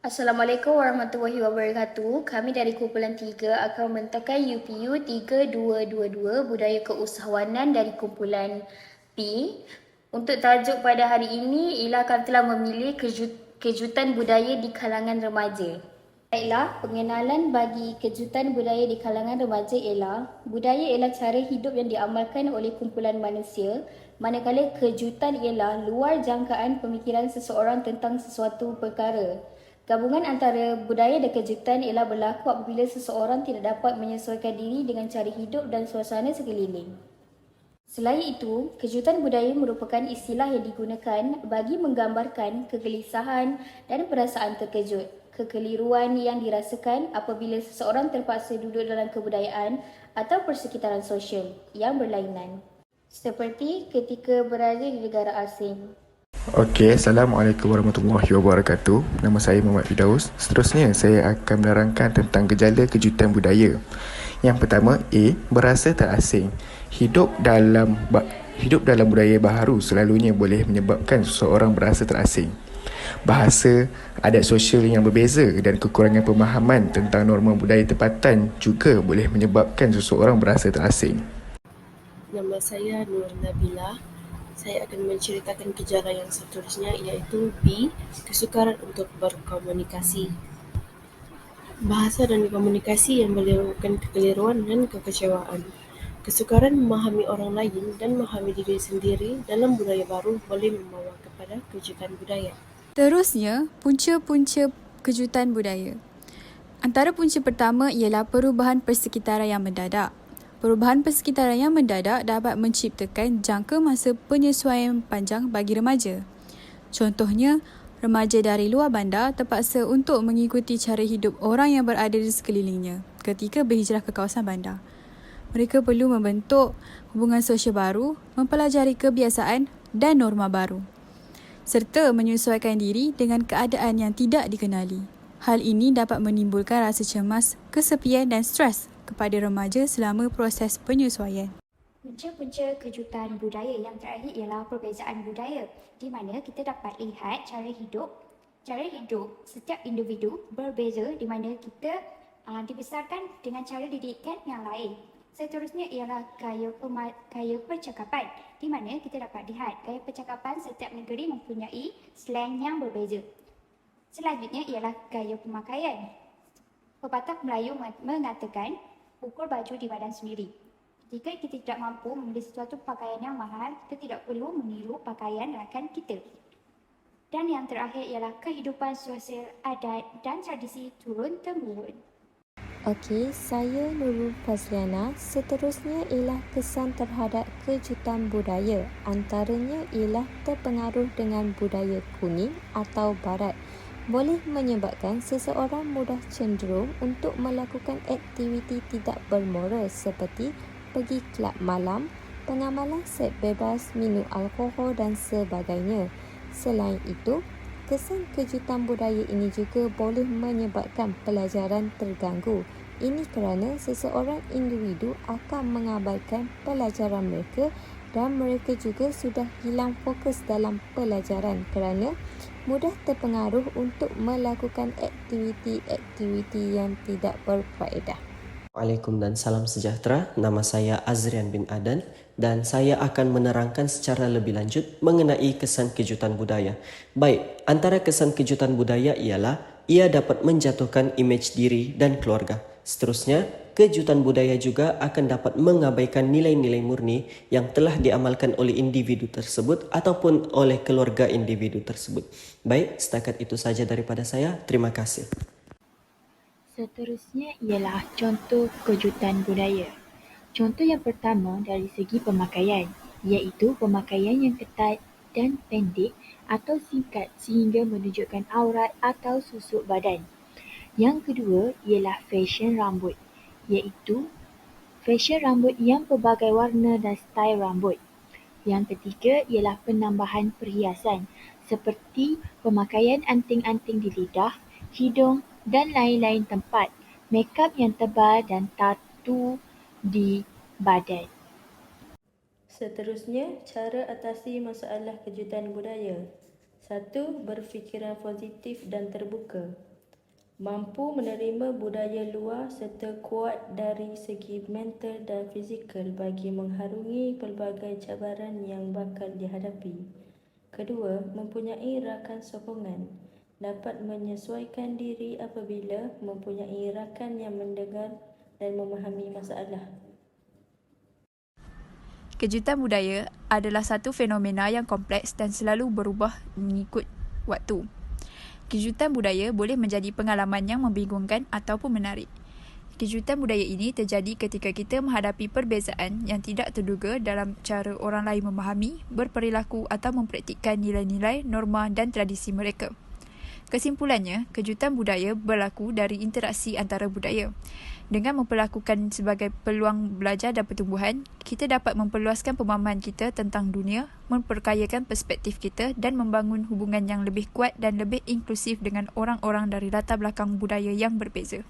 Assalamualaikum warahmatullahi wabarakatuh. Kami dari kumpulan 3 akan membentangkan UPU 3222 Budaya Keusahawanan dari kumpulan P. Untuk tajuk pada hari ini ialah kami telah memilih kejutan budaya di kalangan remaja. Baiklah, pengenalan bagi kejutan budaya di kalangan remaja ialah budaya ialah cara hidup yang diamalkan oleh kumpulan manusia, manakala kejutan ialah luar jangkaan pemikiran seseorang tentang sesuatu perkara. Gabungan antara budaya dan kejutan ialah berlaku apabila seseorang tidak dapat menyesuaikan diri dengan cara hidup dan suasana sekeliling. Selain itu, kejutan budaya merupakan istilah yang digunakan bagi menggambarkan kegelisahan dan perasaan terkejut, kekeliruan yang dirasakan apabila seseorang terpaksa duduk dalam kebudayaan atau persekitaran sosial yang berlainan, seperti ketika berada di negara asing. Okey, Assalamualaikum warahmatullahi wabarakatuh. Nama saya Muhammad Firdaus. Seterusnya, saya akan menerangkan tentang gejala kejutan budaya. Yang pertama, A. Berasa terasing. Hidup dalam budaya baharu selalunya boleh menyebabkan seseorang berasa terasing. Bahasa, adat sosial yang berbeza dan kekurangan pemahaman tentang norma budaya tempatan juga boleh menyebabkan seseorang berasa terasing. Nama saya Nur Nabila. Saya akan menceritakan gejala yang seterusnya iaitu B. Kesukaran untuk berkomunikasi. Bahasa dan komunikasi yang menyebabkan kekeliruan dan kekecewaan. Kesukaran memahami orang lain dan memahami diri sendiri dalam budaya baru boleh membawa kepada kejutan budaya. Terusnya, punca-punca kejutan budaya. Antara punca pertama ialah perubahan persekitaran yang mendadak. Perubahan persekitaran yang mendadak dapat menciptakan jangka masa penyesuaian panjang bagi remaja. Contohnya, remaja dari luar bandar terpaksa untuk mengikuti cara hidup orang yang berada di sekelilingnya ketika berhijrah ke kawasan bandar. Mereka perlu membentuk hubungan sosial baru, mempelajari kebiasaan dan norma baru, serta menyesuaikan diri dengan keadaan yang tidak dikenali. Hal ini dapat menimbulkan rasa cemas, kesepian dan stres kepada remaja selama proses penyesuaian. Punca-punca kejutan budaya yang terakhir ialah perbezaan budaya, di mana kita dapat lihat cara hidup setiap individu berbeza, di mana kita dibesarkan dengan cara didikan yang lain. Seterusnya ialah gaya percakapan, di mana kita dapat lihat gaya percakapan setiap negeri mempunyai slang yang berbeza. Selanjutnya ialah gaya pemakaian. Pepatah Melayu mengatakan, ukur baju di badan sendiri. Jika kita tidak mampu membeli sesuatu pakaian yang mahal, kita tidak perlu meniru pakaian rakan kita. Dan yang terakhir ialah kehidupan sosial, adat dan tradisi turun-temurun. Okey, saya Nurul Fazliana. Seterusnya ialah kesan terhadap kejutan budaya. Antaranya ialah terpengaruh dengan budaya kuning atau barat. Boleh menyebabkan seseorang mudah cenderung untuk melakukan aktiviti tidak bermoral seperti pergi kelab malam, pengamalan seks bebas, minum alkohol dan sebagainya. Selain itu, kesan kejutan budaya ini juga boleh menyebabkan pelajaran terganggu. Ini kerana seseorang individu akan mengabaikan pelajaran mereka dan mereka juga sudah hilang fokus dalam pelajaran kerana mudah terpengaruh untuk melakukan aktiviti-aktiviti yang tidak berfaedah. Assalamualaikum dan salam sejahtera. Nama saya Azrian bin Adan dan saya akan menerangkan secara lebih lanjut mengenai kesan kejutan budaya. Baik, antara kesan kejutan budaya ialah ia dapat menjatuhkan imej diri dan keluarga. Seterusnya, kejutan budaya juga akan dapat mengabaikan nilai-nilai murni yang telah diamalkan oleh individu tersebut ataupun oleh keluarga individu tersebut. Baik, setakat itu saja daripada saya. Terima kasih. Seterusnya ialah contoh kejutan budaya. Contoh yang pertama dari segi pemakaian, iaitu pemakaian yang ketat dan pendek atau singkat sehingga menunjukkan aurat atau susuk badan. Yang kedua ialah fashion rambut, iaitu fashion rambut yang pelbagai warna dan style rambut. Yang ketiga ialah penambahan perhiasan seperti pemakaian anting-anting di lidah, hidung dan lain-lain tempat, makeup yang tebal dan tatu di badan. Seterusnya, cara atasi masalah kejutan budaya. 1. Berfikiran positif dan terbuka. mampu menerima budaya luar serta kuat dari segi mental dan fizikal bagi mengharungi pelbagai cabaran yang bakal dihadapi. Kedua, mempunyai rakan sokongan, dapat menyesuaikan diri apabila mempunyai rakan yang mendengar dan memahami masalah. Kejutan budaya adalah satu fenomena yang kompleks dan selalu berubah mengikut waktu. Kejutan budaya boleh menjadi pengalaman yang membingungkan ataupun menarik. Kejutan budaya ini terjadi ketika kita menghadapi perbezaan yang tidak terduga dalam cara orang lain memahami, berperilaku atau mempraktikkan nilai-nilai, norma dan tradisi mereka. Kesimpulannya, kejutan budaya berlaku dari interaksi antara budaya. Dengan memperlakukan sebagai peluang belajar dan pertumbuhan, kita dapat memperluaskan pemahaman kita tentang dunia, memperkayakan perspektif kita dan membangun hubungan yang lebih kuat dan lebih inklusif dengan orang-orang dari latar belakang budaya yang berbeza.